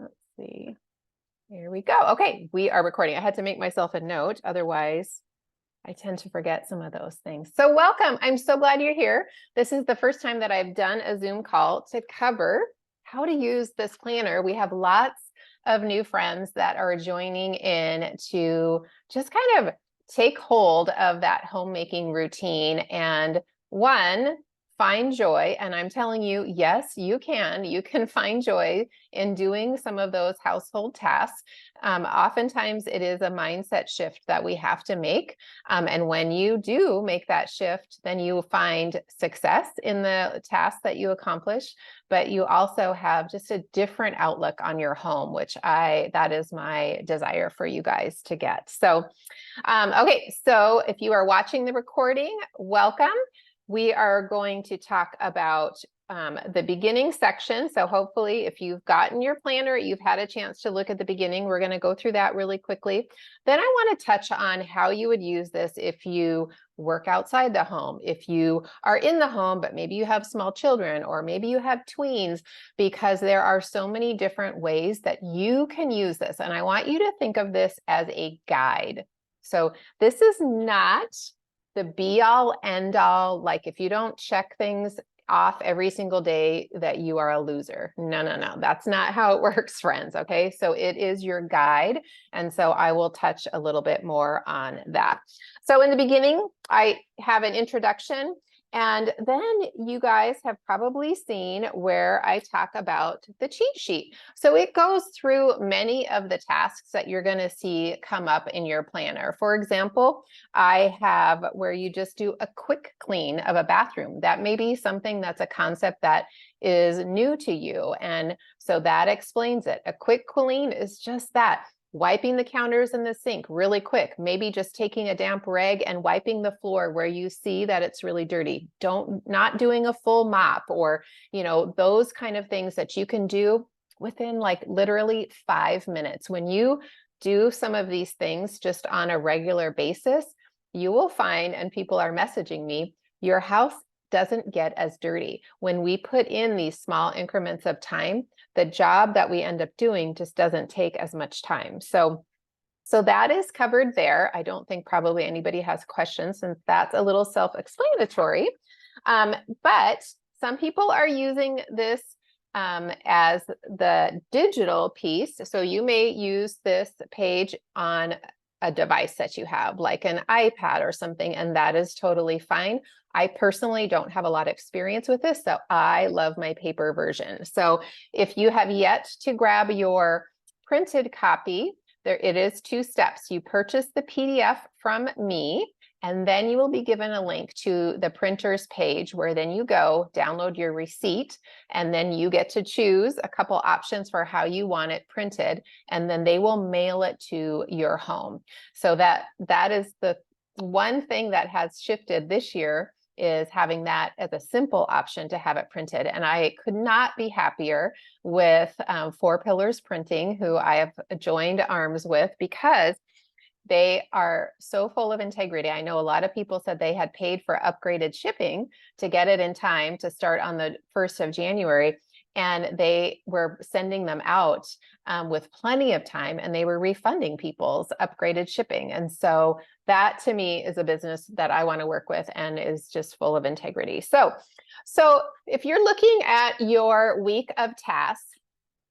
Let's see. Here we go. Okay, we are recording. I had to make myself a note. Otherwise, I tend to forget some of those things. So welcome. I'm so glad you're here. This is the first time that I've done a Zoom call to cover how to use this planner. We have lots of new friends that are joining in to just kind of take hold of that homemaking routine and find joy. And I'm telling you, yes, you can find joy in doing some of those household tasks. Oftentimes it is a mindset shift that we have to make. And when you do make that shift, then you find success in the tasks that you accomplish, but you also have just a different outlook on your home, which that is my desire for you guys to get. So, okay, so if you are watching the recording, welcome. We are going to talk about the beginning section. So hopefully if you've gotten your planner, you've had a chance to look at the beginning. We're going to go through that really quickly. Then I want to touch on how you would use this if you work outside the home, if you are in the home, but maybe you have small children, or maybe you have tweens, because there are so many different ways that you can use this. And I want you to think of this as a guide. So this is not the be all end all, like if you don't check things off every single day that you are a loser. No, no, no, that's not how it works, friends. Okay, so it is your guide. And so I will touch a little bit more on that. So in the beginning, I have an introduction. And then you guys have probably seen where I talk about the cheat sheet. So it goes through many of the tasks that you're going to see come up in your planner. For example, I have where you just do a quick clean of a bathroom. That may be something that's a concept that is new to you. And so that explains it. A quick clean is just that. Wiping the counters and the sink really quick, maybe just taking a damp rag and wiping the floor where you see that it's really dirty. Not doing a full mop, or, those kind of things that you can do within like literally 5 minutes. When you do some of these things just on a regular basis, you will find, and people are messaging me, your house doesn't get as dirty. When we put in these small increments of time, the job that we end up doing just doesn't take as much time. So that is covered there. I don't think probably anybody has questions, since that's a little self-explanatory. But some people are using this as the digital piece. So you may use this page on a device that you have, like an iPad or something, and that is totally fine. I personally don't have a lot of experience with this, so I love my paper version. So if you have yet to grab your printed copy, it is 2 steps. You purchase the PDF from me, and then you will be given a link to the printer's page, where then you go download your receipt, and then you get to choose a couple options for how you want it printed, and then they will mail it to your home. So that is the one thing that has shifted this year, is having that as a simple option to have it printed. And I could not be happier with 4 Pillars Printing, who I have joined arms with, because they are so full of integrity. I know a lot of people said they had paid for upgraded shipping to get it in time to start on the 1st of January. And they were sending them out with plenty of time, and they were refunding people's upgraded shipping. And so that, to me, is a business that I want to work with and is just full of integrity. So if you're looking at your week of tasks,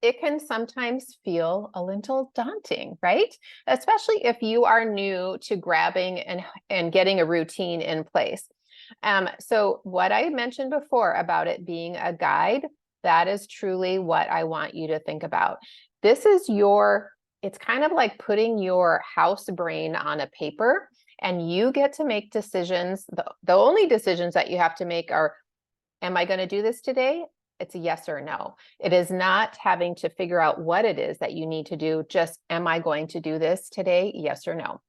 it can sometimes feel a little daunting, right? Especially if you are new to grabbing and getting a routine in place. So what I mentioned before about it being a guide, that is truly what I want you to think about. This is it's kind of like putting your house brain on a paper, and you get to make decisions. The only decisions that you have to make are, am I going to do this today? It's a yes or no. It is not having to figure out what it is that you need to do. Just, am I going to do this today? Yes or no.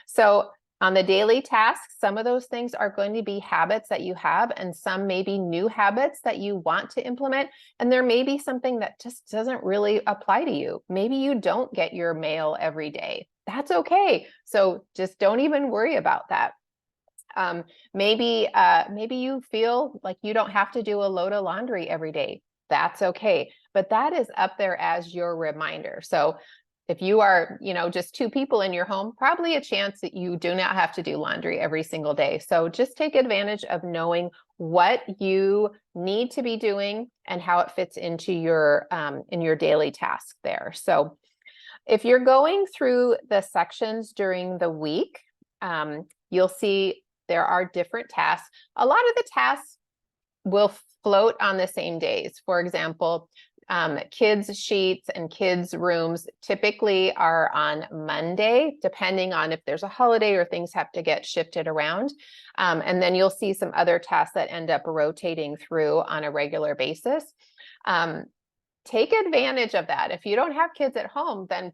So on the daily tasks, some of those things are going to be habits that you have, and some may be new habits that you want to implement. And there may be something that just doesn't really apply to you. Maybe you don't get your mail every day. That's okay. So just don't even worry about that. Maybe you feel like you don't have to do a load of laundry every day. That's okay. but that is up there as your reminder. So if you are, just two people in your home, probably a chance that you do not have to do laundry every single day. So just take advantage of knowing what you need to be doing and how it fits into your in your daily task there. So if you're going through the sections during the week, you'll see there are different tasks. A lot of the tasks will float on the same days. For example, kids' sheets and kids' rooms typically are on Monday, depending on if there's a holiday or things have to get shifted around. And then you'll see some other tasks that end up rotating through on a regular basis. Take advantage of that. If you don't have kids at home, then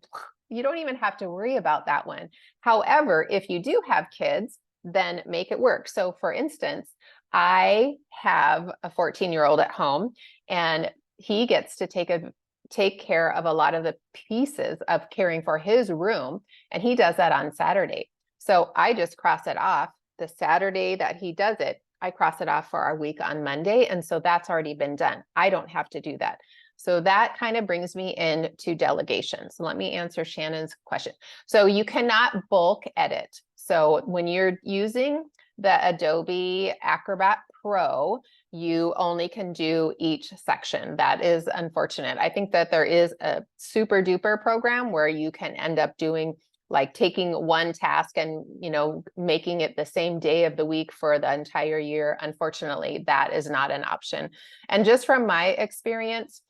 you don't even have to worry about that one. However, if you do have kids, then make it work. So for instance, I have a 14-year-old at home, and he gets to take care of a lot of the pieces of caring for his room, and he does that on Saturday. So I just cross it off. The Saturday that he does it, I cross it off for our week on Monday, and so that's already been done. I don't have to do that. So that kind of brings me into delegation. So let me answer Shannon's question. So you cannot bulk edit. So when you're using the Adobe Acrobat Pro, you only can do each section. That is unfortunate. I think that there is a super duper program where you can end up doing like taking one task and, making it the same day of the week for the entire year. Unfortunately, that is not an option. And just from my experience,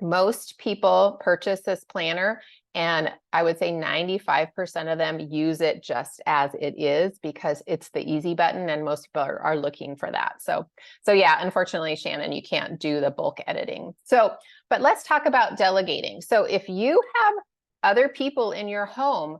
most people purchase this planner, and I would say 95% of them use it just as it is because it's the easy button, and most people are looking for that. So yeah, unfortunately, Shannon, you can't do the bulk editing. But let's talk about delegating. So if you have other people in your home,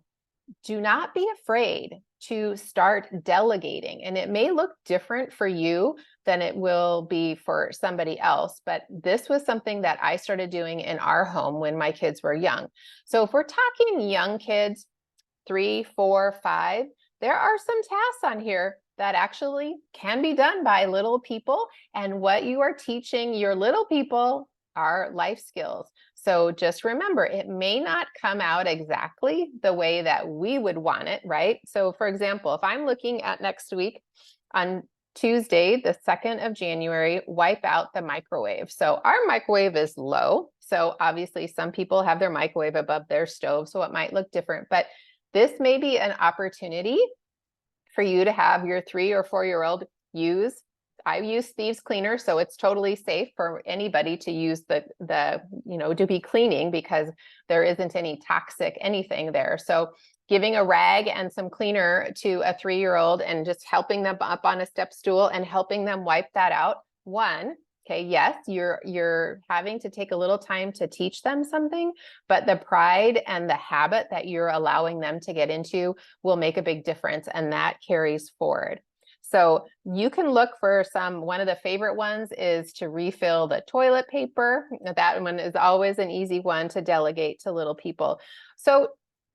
do not be afraid to start delegating. And it may look different for you than it will be for somebody else. But this was something that I started doing in our home when my kids were young. So if we're talking young kids, 3, 4, 5, there are some tasks on here that actually can be done by little people. And what you are teaching your little people are life skills. So just remember, it may not come out exactly the way that we would want it, right? So for example, if I'm looking at next week on Tuesday, the 2nd of January, wipe out the microwave. So our microwave is low. So obviously some people have their microwave above their stove, so it might look different, but this may be an opportunity for you to have your 3 or 4-year-old use. I use thieves cleaner, so it's totally safe for anybody to use to be cleaning because there isn't any toxic anything there. So giving a rag and some cleaner to a 3-year-old and just helping them up on a step stool and helping them wipe that out. Okay, yes, you're having to take a little time to teach them something, but the pride and the habit that you're allowing them to get into will make a big difference, and that carries forward. So you can look for one of the favorite ones is to refill the toilet paper. That one is always an easy one to delegate to little people. So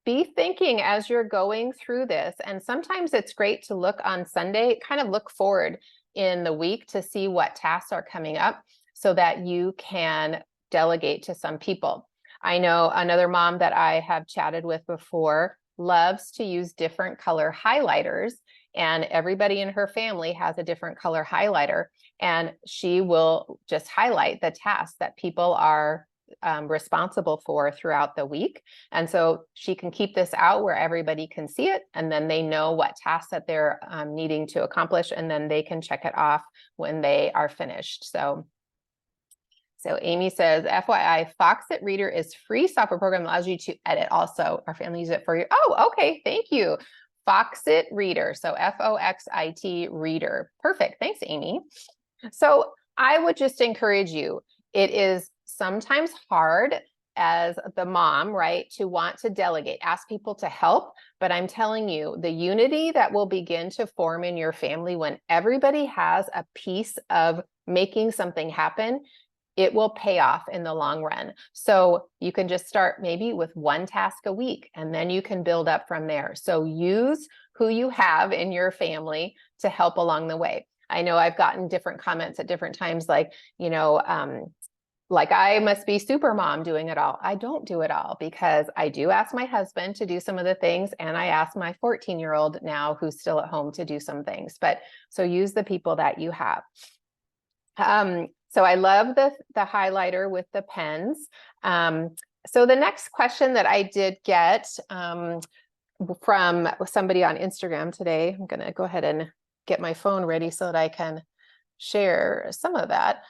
be thinking as you're going through this, and sometimes it's great to look on Sunday, kind of look forward in the week to see what tasks are coming up so that you can delegate to some people. I know another mom that I have chatted with before loves to use different color highlighters, and everybody in her family has a different color highlighter, and she will just highlight the tasks that people are responsible for throughout the week. And so she can keep this out where everybody can see it, and then they know what tasks that they're needing to accomplish, and then they can check it off when they are finished. So Amy says, FYI, Foxit Reader is free software program that allows you to edit. Also, our family uses it for you. Oh, okay. Thank you. Foxit Reader. So Foxit Reader. Perfect. Thanks, Amy. So I would just encourage you. It is sometimes hard as the mom, right, to want to delegate, ask people to help. But I'm telling you, the unity that will begin to form in your family when everybody has a piece of making something happen, it will pay off in the long run. So you can just start maybe with one task a week, and then you can build up from there. So use who you have in your family to help along the way. I know I've gotten different comments at different times, like, like I must be super mom doing it all. I don't do it all, because I do ask my husband to do some of the things, and I ask my 14-year-old now who's still at home to do some things. But so use the people that you have. So I love the highlighter with the pens. So the next question that I did get from somebody on Instagram today, I'm going to go ahead and get my phone ready so that I can share some of that,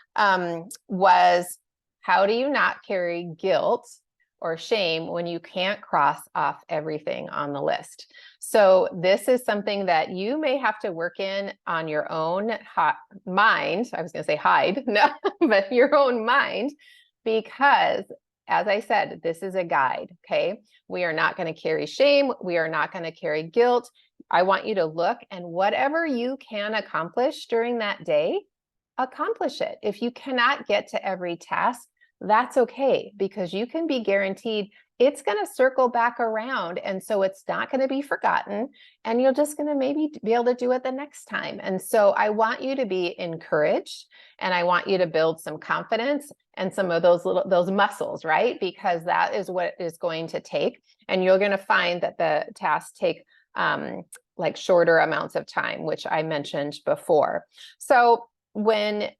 was, how do you not carry guilt or shame when you can't cross off everything on the list? So this is something that you may have to work in on your own mind. I was going to say hide, no, but your own mind, because as I said, this is a guide, okay? We are not going to carry shame. We are not going to carry guilt. I want you to look, and whatever you can accomplish during that day, accomplish it. If you cannot get to every task, that's okay, because you can be guaranteed it's going to circle back around. And so it's not going to be forgotten, and you're just going to maybe be able to do it the next time. And so I want you to be encouraged, and I want you to build some confidence and some of those muscles, right? Because that is what is going to take. And you're going to find that the tasks take like shorter amounts of time, which I mentioned before. So when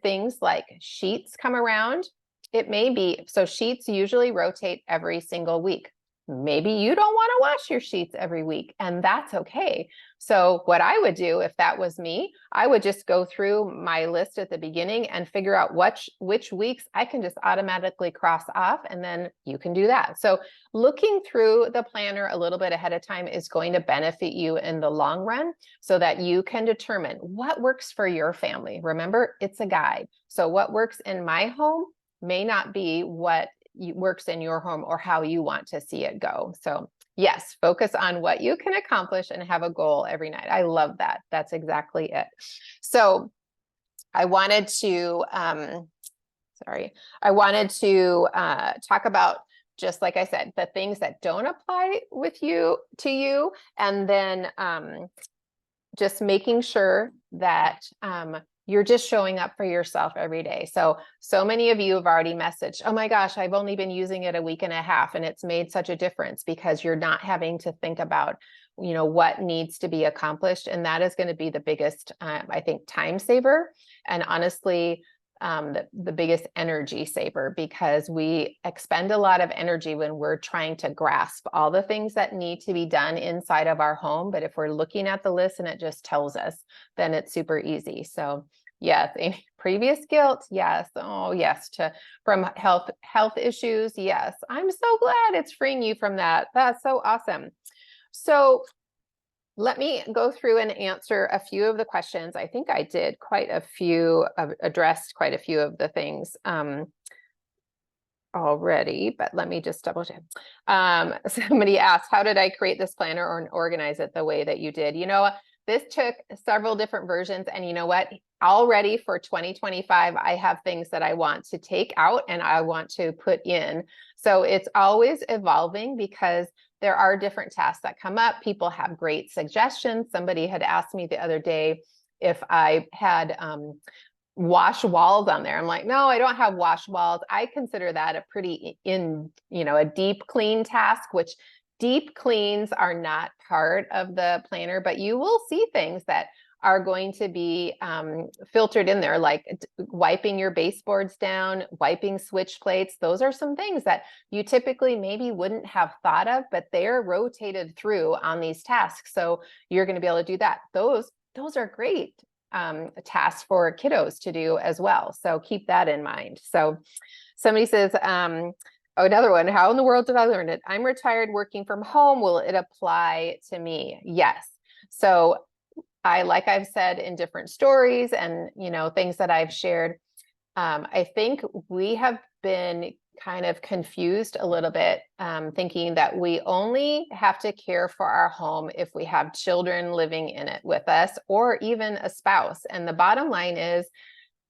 things like sheets come around, it may be, so sheets usually rotate every single week. Maybe you don't want to wash your sheets every week, and that's okay. So what I would do if that was me, I would just go through my list at the beginning and figure out which weeks I can just automatically cross off, and then you can do that. So looking through the planner a little bit ahead of time is going to benefit you in the long run, so that you can determine what works for your family. Remember, it's a guide. So what works in my home may not be what works in your home or how you want to see it go. So yes, focus on what you can accomplish and have a goal every night. I love that. That's exactly it. So I wanted to, talk about, just like I said, the things that don't apply to you, and then just making sure that you're just showing up for yourself every day. So many of you have already messaged, oh my gosh, I've only been using it a week and a half, and it's made such a difference, because you're not having to think about, what needs to be accomplished. And that is going to be the biggest, I think, time saver. And honestly, the biggest energy saver, because we expend a lot of energy when we're trying to grasp all the things that need to be done inside of our home. But if we're looking at the list and it just tells us, then it's super easy. So yes, any previous guilt, yes. Oh yes, from health issues, yes. I'm so glad it's freeing you from that. That's so awesome. So let me go through and answer a few of the questions. I think I did addressed quite a few of the things already, but let me just double check. Somebody asked, how did I create this planner or organize it the way that you did? This took several different versions, and you know what? Already for 2025, I have things that I want to take out and I want to put in. So it's always evolving, because there are different tasks that come up. People have great suggestions. Somebody had asked me the other day if I had wash walls on there. I'm like, no, I don't have wash walls. I consider that a pretty a deep clean task, which deep cleans are not part of the planner, but you will see things that are going to be filtered in there, like wiping your baseboards down, wiping switch plates. Those are some things that you typically maybe wouldn't have thought of, but they're rotated through on these tasks. So you're going to be able to do that. Those are great tasks for kiddos to do as well. So keep that in mind. So somebody says, another one, how in the world did I learn it? I'm retired working from home. Will it apply to me? Yes. So like I've said in different stories and, things that I've shared, I think we have been kind of confused a little bit, thinking that we only have to care for our home if we have children living in it with us, or even a spouse. And the bottom line is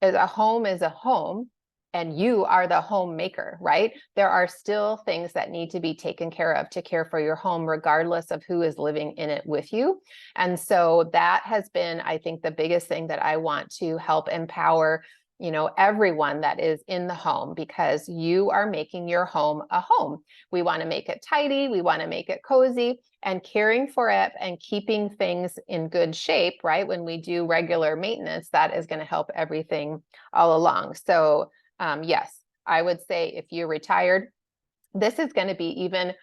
a home is a home, and you are the homemaker, right? There are still things that need to be taken care of to care for your home, regardless of who is living in it with you. And so that has been, I think, the biggest thing that I want to help empower you know, everyone that is in the home, because you are making your home a home. We want to make it tidy. We want to make it cozy, and caring for it and keeping things in good shape, right? When we do regular maintenance, that is going to help everything all along. So yes, I would say if you're retired, this is going to be even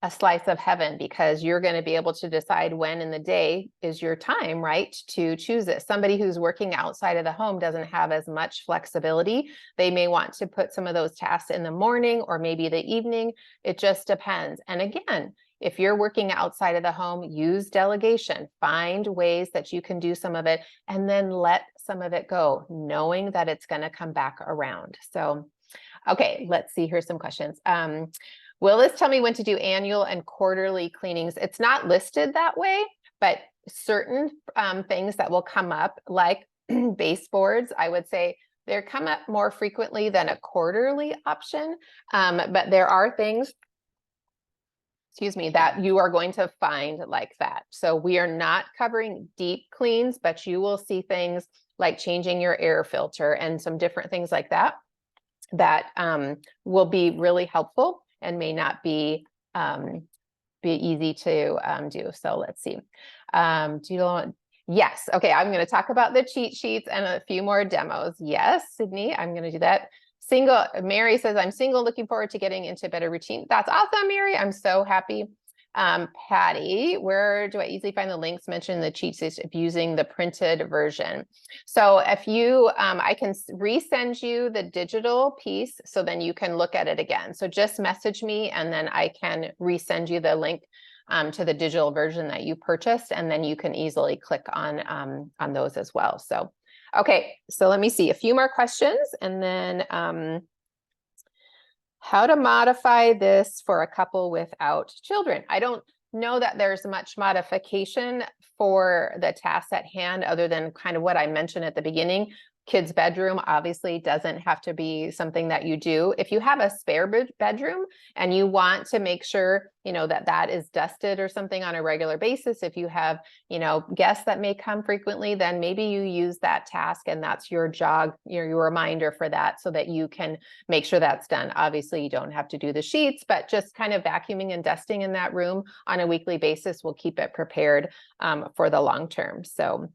a slice of heaven, because you're going to be able to decide when in the day is your time, right, to choose it. Somebody who's working outside of the home doesn't have as much flexibility. They may want to put some of those tasks in the morning or maybe the evening. It just depends. And again, if you're working outside of the home, use delegation. Find ways that you can do some of it and then let some of it go, knowing that it's going to come back around. So, okay, let's see. Here's some questions. Will this tell me when to do annual and quarterly cleanings? It's not listed that way, but certain things that will come up, like baseboards, I would say they come up more frequently than a quarterly option. But there are things, excuse me, that you are going to find like that. So we are not covering deep cleans, but you will see things like changing your air filter and some different things like that, that will be really helpful and may not be easy to do. So let's see. Yes. Okay. I'm going to talk about the cheat sheets and a few more demos. Yes, Sydney, I'm going to do that. Mary says, I'm single, looking forward to getting into a better routine. That's awesome, Mary. I'm so happy. Patty, where do I easily find the links mentioned in the cheat sheets if using the printed version? So if you, I can resend you the digital piece, so then you can look at it again. So just message me and then I can resend you the link to the digital version that you purchased, and then you can easily click on those as well. So, okay, so let me see a few more questions, and then how to modify this for a couple without children. I don't know that there's much modification for the tasks at hand, other than kind of what I mentioned at the beginning. Kids' bedroom obviously doesn't have to be something that you do. If you have a spare bedroom and you want to make sure, you know, that that is dusted or something on a regular basis, if you have, you know, guests that may come frequently, then maybe you use that task and that's your jog, your reminder for that, so that you can make sure that's done. Obviously, you don't have to do the sheets, but just kind of vacuuming and dusting in that room on a weekly basis will keep it prepared for the long term. So,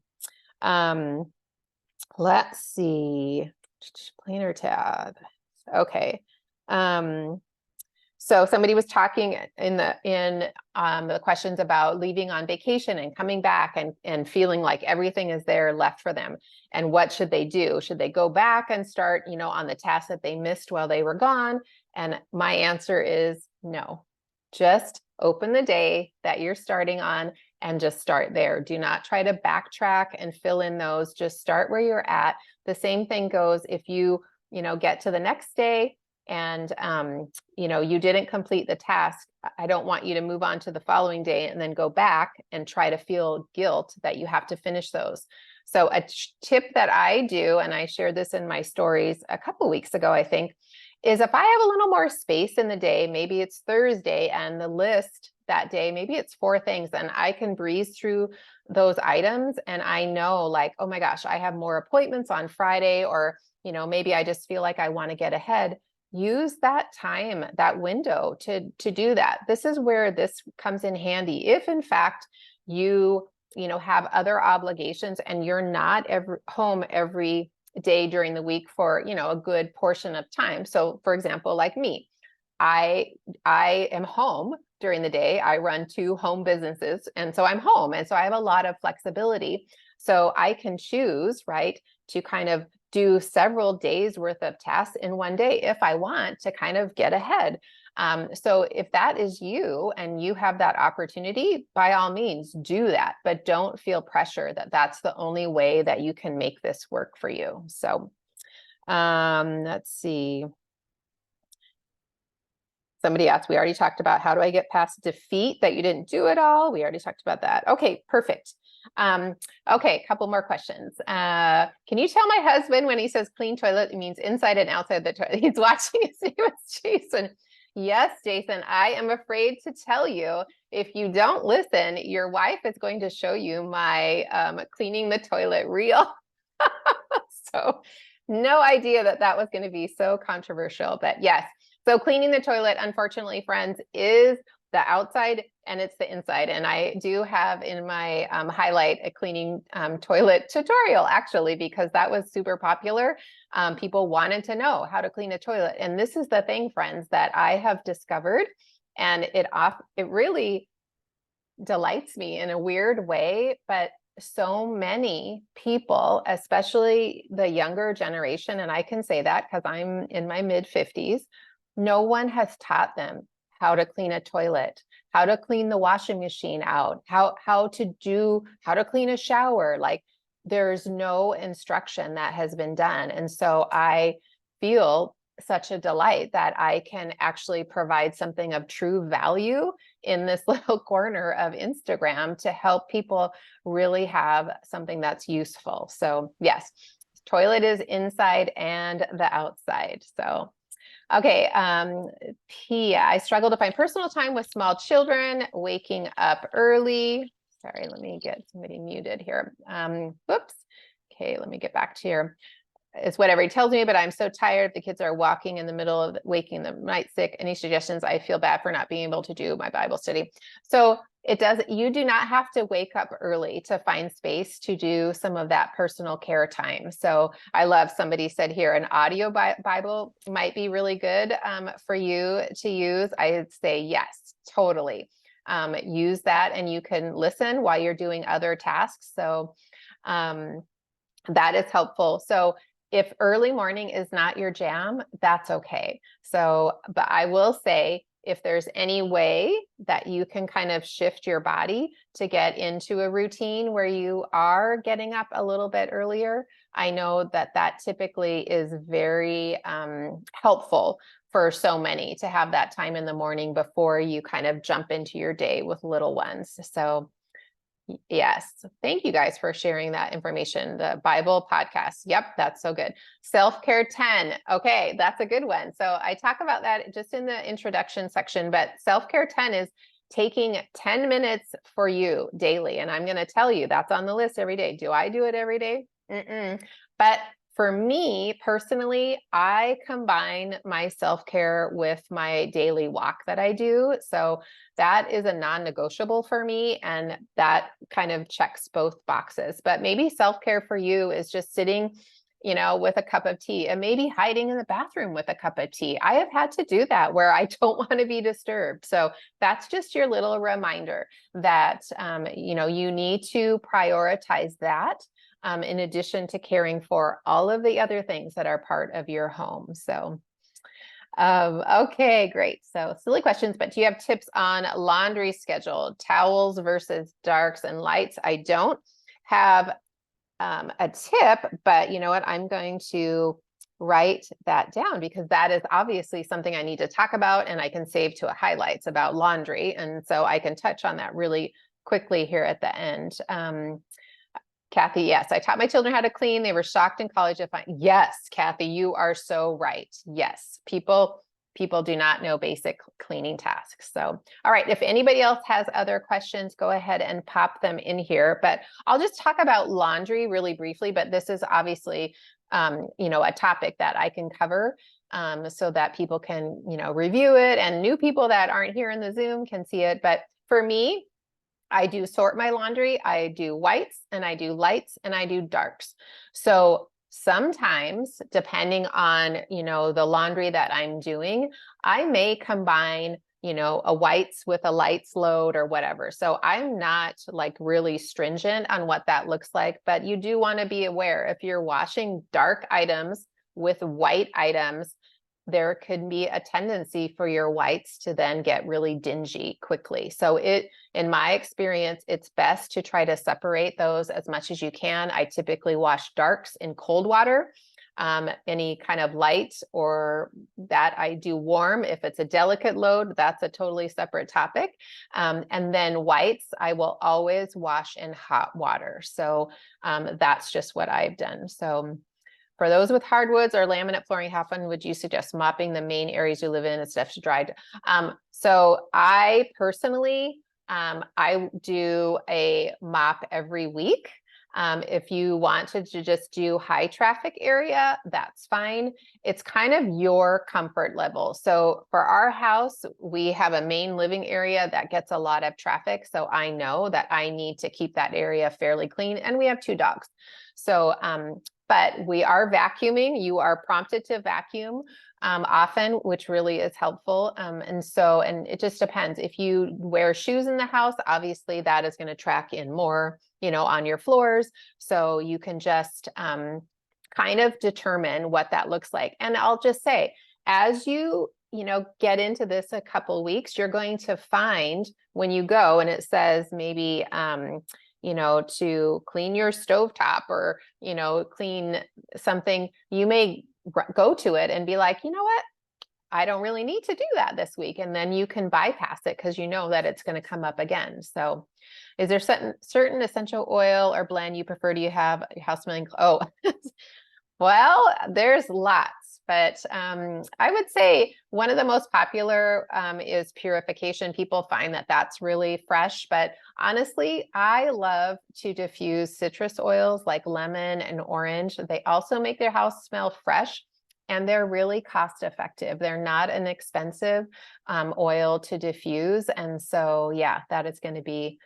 let's see, cleaner tab. Okay. So somebody was talking in the questions about leaving on vacation and coming back and feeling like everything is there left for them. And what should they do? Should they go back and start, you know, on the tasks that they missed while they were gone? And my answer is no. Just open the day that you're starting on and just start there. Do not try to backtrack and fill in those. Just start where you're at. The same thing goes if you know, get to the next day and, you know, you didn't complete the task. I don't want you to move on to the following day and then go back and try to feel guilt that you have to finish those. So a tip that I do, and I shared this in my stories a couple weeks ago, I think, is if I have a little more space in the day, maybe it's Thursday and the list that day, maybe it's 4 things, and I can breeze through those items. And I know, like, oh my gosh, I have more appointments on Friday, or, you know, maybe I just feel like I want to get ahead. Use that time, that window to do that. This is where this comes in handy. If in fact you know, have other obligations and you're not home every day during the week for, you know, a good portion of time. So for example, like me, I am home during the day. I run 2 home businesses, and so I'm home, and so I have a lot of flexibility. So I can choose, right, to kind of do several days worth of tasks in one day if I want to kind of get ahead. So if that is you and you have that opportunity, by all means do that, but don't feel pressure that that's the only way that you can make this work for you. So let's see. Somebody asked, we already talked about how do I get past defeat that you didn't do it all. We already talked about that. Okay, perfect. Okay, a couple more questions. Can you tell my husband when he says clean toilet, it means inside and outside the toilet? He's watching his name is Jason. Yes, Jason, I am afraid to tell you, if you don't listen, your wife is going to show you my cleaning the toilet reel. So No idea that that was going to be so controversial, but yes. So cleaning the toilet, unfortunately, friends, is the outside and it's the inside. And I do have in my highlight a cleaning toilet tutorial, actually, because that was super popular. People wanted to know how to clean a toilet. And this is the thing, friends, that I have discovered. And it really delights me in a weird way, but so many people, especially the younger generation, and I can say that because I'm in my mid 50s, no one has taught them how to clean a toilet, how to clean the washing machine out, how to clean a shower. Like there's no instruction that has been done. And so I feel such a delight that I can actually provide something of true value in this little corner of Instagram to help people really have something that's useful. So yes, toilet is inside and the outside. So, okay. Pia, I struggle to find personal time with small children, waking up early. Sorry, let me get somebody muted here. Whoops. Okay, let me get back to your it's whatever he tells me, but I'm so tired. The kids are walking in the middle of waking them night sick. Any suggestions? I feel bad for not being able to do my Bible study. So you do not have to wake up early to find space to do some of that personal care time. So I love somebody said here, an audio Bible might be really good for you to use. I would say yes, totally. Use that and you can listen while you're doing other tasks. So that is helpful. So if early morning is not your jam, that's okay. So, but I will say, if there's any way that you can kind of shift your body to get into a routine where you are getting up a little bit earlier, I know that that typically is very helpful for so many to have that time in the morning before you kind of jump into your day with little ones. So yes. Thank you guys for sharing that information. The Bible podcast. Yep. That's so good. Self-care 10. Okay. That's a good one. So I talk about that just in the introduction section, but self-care 10 is taking 10 minutes for you daily. And I'm going to tell you that's on the list every day. Do I do it every day? But for me personally, I combine my self-care with my daily walk that I do. So that is a non-negotiable for me. And that kind of checks both boxes. But maybe self-care for you is just sitting, with a cup of tea and maybe hiding in the bathroom with a cup of tea. I have had to do that where I don't want to be disturbed. So that's just your little reminder that, you need to prioritize that. In addition to caring for all of the other things that are part of your home. So, okay, great. So silly questions, but do you have tips on laundry schedule, towels versus darks and lights? I don't have a tip, but you know what? I'm going to write that down because that is obviously something I need to talk about and I can save to a highlights about laundry. And so I can touch on that really quickly here at the end. Kathy, yes, I taught my children how to clean. They were shocked in college. Yes, Kathy, you are so right. Yes, people do not know basic cleaning tasks. So, all right, if anybody else has other questions, go ahead and pop them in here. But I'll just talk about laundry really briefly, but this is obviously, a topic that I can cover so that people can, review it and new people that aren't here in the Zoom can see it. But for me, I do sort my laundry. I do whites and I do lights and I do darks. So sometimes depending on, the laundry that I'm doing, I may combine, a whites with a lights load or whatever. So I'm not like really stringent on what that looks like, but you do want to be aware if you're washing dark items with white items, there could be a tendency for your whites to then get really dingy quickly. So in my experience, it's best to try to separate those as much as you can. I typically wash darks in cold water. Any kind of light or that I do warm. If it's a delicate load, that's a totally separate topic. And then whites, I will always wash in hot water. So that's just what I've done. So for those with hardwoods or laminate flooring, how often would you suggest mopping the main areas you live in and stuff to dry? So I personally, I do a mop every week. If you wanted to just do high traffic area, that's fine. It's kind of your comfort level. So for our house, we have a main living area that gets a lot of traffic. So I know that I need to keep that area fairly clean, and we have 2 dogs. So, but we are vacuuming. You are prompted to vacuum often, which really is helpful. And it just depends. If you wear shoes in the house, obviously that is going to track in more, on your floors. So you can just kind of determine what that looks like. And I'll just say, as you get into this a couple weeks, you're going to find when you go and it says maybe, to clean your stovetop or, clean something, you may go to it and be like, you know what? I don't really need to do that this week. And then you can bypass it because you know that it's going to come up again. So is there certain essential oil or blend you prefer? Do you have your house smelling? Oh, well, there's lots, but I would say one of the most popular is purification. People find that that's really fresh, but honestly, I love to diffuse citrus oils like lemon and orange. They also make their house smell fresh. And they're really cost effective. They're not an expensive oil to diffuse. And so, yeah, that is going to be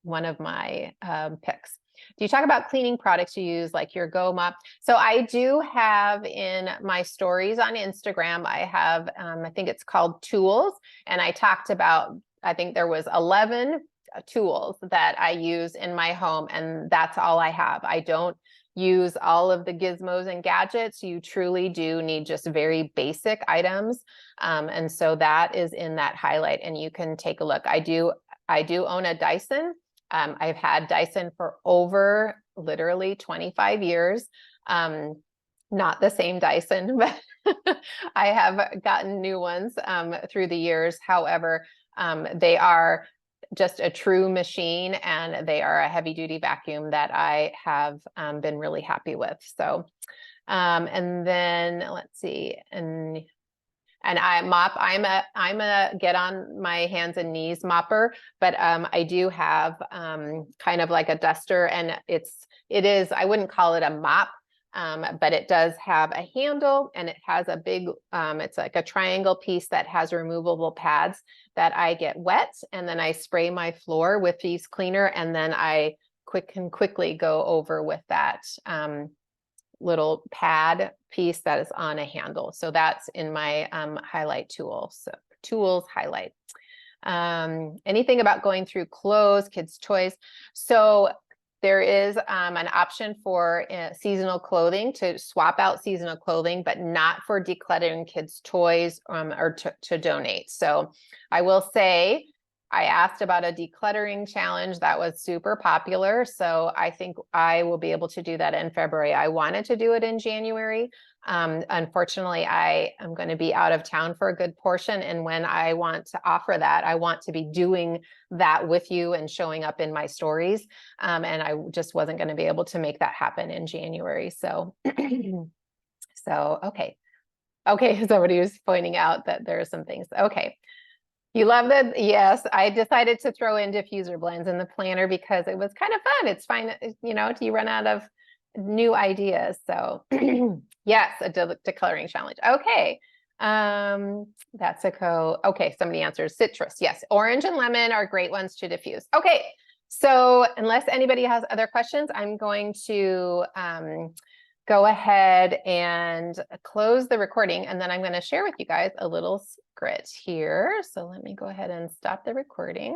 one of my picks. Do you talk about cleaning products you use, like your Go Mop? So I do have in my stories on Instagram, I have, I think it's called Tools. And I talked about, I think there was 11 tools that I use in my home. And that's all I have. I don't use all of the gizmos and gadgets. You truly do need just very basic items. And so that is in that highlight, and you can take a look. I do own a Dyson. I've had Dyson for over literally 25 years. Not the same Dyson, but I have gotten new ones through the years. However, they are just a true machine, and they are a heavy duty vacuum that I have been really happy with. So, and then let's see, and I mop. I'm a get on my hands and knees mopper, but I do have kind of like a duster, and it is, I wouldn't call it a mop. But it does have a handle, and it has a big, it's like a triangle piece that has removable pads that I get wet, and then I spray my floor with these cleaner, and then I can quickly go over with that little pad piece that is on a handle. So that's in my highlight tool. So tools highlight. Anything about going through clothes, kids' toys. So there is an option for seasonal clothing, to swap out seasonal clothing, but not for decluttering kids' toys or to donate. So I will say, I asked about a decluttering challenge that was super popular. So I think I will be able to do that in February. I wanted to do it in January. Unfortunately, I am going to be out of town for a good portion. And when I want to offer that, I want to be doing that with you and showing up in my stories. And I just wasn't going to be able to make that happen in January. So, okay. Okay, somebody was pointing out that there are some things. Okay. You love that? Yes, I decided to throw in diffuser blends in the planner because it was kind of fun. It's fine, you run out of new ideas. So yes, a decluttering challenge. Okay. That's okay. Somebody answers citrus. Yes. Orange and lemon are great ones to diffuse. Okay. So unless anybody has other questions, I'm going to, go ahead and close the recording, and then I'm going to share with you guys a little secret here. So let me go ahead and stop the recording.